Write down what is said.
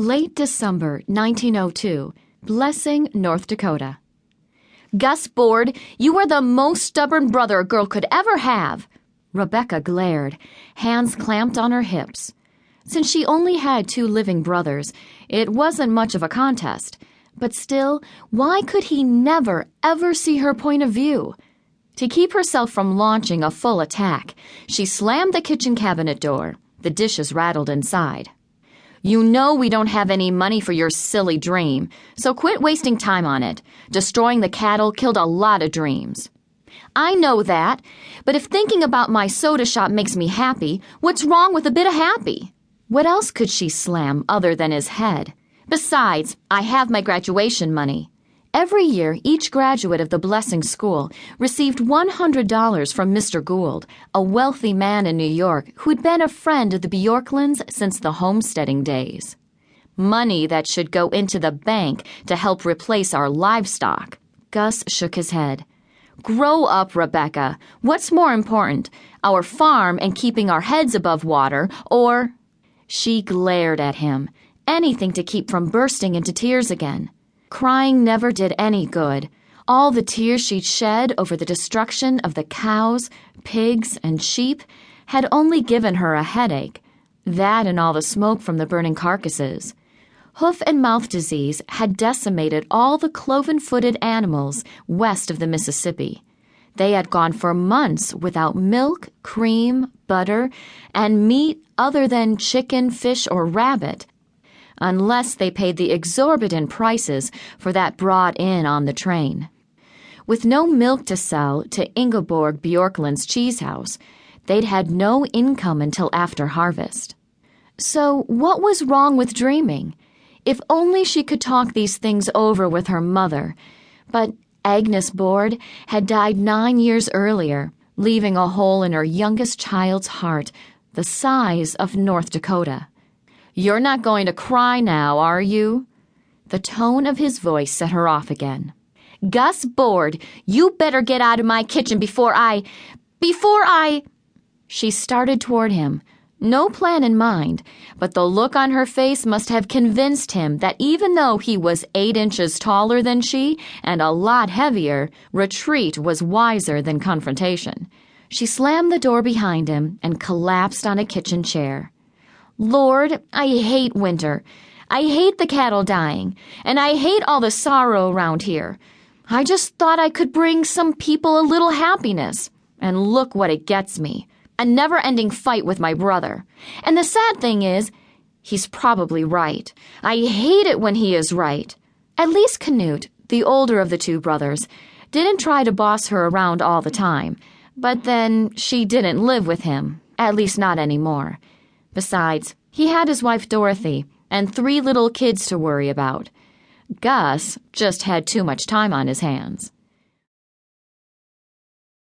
Late December 1902, Blessing, North Dakota. Gus Board, you are the most stubborn brother a girl could ever have. Rebecca glared, hands clamped on her hips. Since she only had 2 living brothers, it wasn't much of a contest. But still, why could he never, ever see her point of view? To keep herself from launching a full attack, she slammed the kitchen cabinet door. The dishes rattled inside. You know we don't have any money for your silly dream, so quit wasting time on it. Destroying the cattle killed a lot of dreams. I know that, but if thinking about my soda shop makes me happy, what's wrong with a bit of happy? What else could she slam other than his head? Besides, I have my graduation money. Every year, each graduate of the Blessing School received $100 from Mr. Gould, a wealthy man in New York who'd been a friend of the Bjorklunds since the homesteading days. Money that should go into the bank to help replace our livestock. Gus shook his head. Grow up, Rebecca. What's more important, our farm and keeping our heads above water, or... She glared at him, anything to keep from bursting into tears again. Crying never did any good. All the tears she'd shed over the destruction of the cows, pigs, and sheep had only given her a headache. That and all the smoke from the burning carcasses. Hoof and mouth disease had decimated all the cloven-footed animals west of the Mississippi. They had gone for months without milk, cream, butter, and meat other than chicken, fish, or rabbit, unless they paid the exorbitant prices for that brought in on the train. With no milk to sell to Ingeborg Bjorklund's cheese house, they'd had no income until after harvest. So what was wrong with dreaming? If only she could talk these things over with her mother. But Agnes Board had died 9 years earlier, leaving a hole in her youngest child's heart, the size of North Dakota. You're not going to cry now, are you? The tone of his voice set her off again. Gus Board, you better get out of my kitchen before I... She started toward him, no plan in mind, but the look on her face must have convinced him that even though he was 8 inches taller than she and a lot heavier, retreat was wiser than confrontation. She slammed the door behind him and collapsed on a kitchen chair. Lord, I hate winter. I hate the cattle dying, and I hate all the sorrow around here. I just thought I could bring some people a little happiness, and look what it gets me. A never-ending fight with my brother. And the sad thing is, he's probably right. I hate it when he is right. At least Canute, the older of the 2 brothers, didn't try to boss her around all the time. But then she didn't live with him, at least not anymore. Besides, he had his wife Dorothy and 3 little kids to worry about. Gus just had too much time on his hands.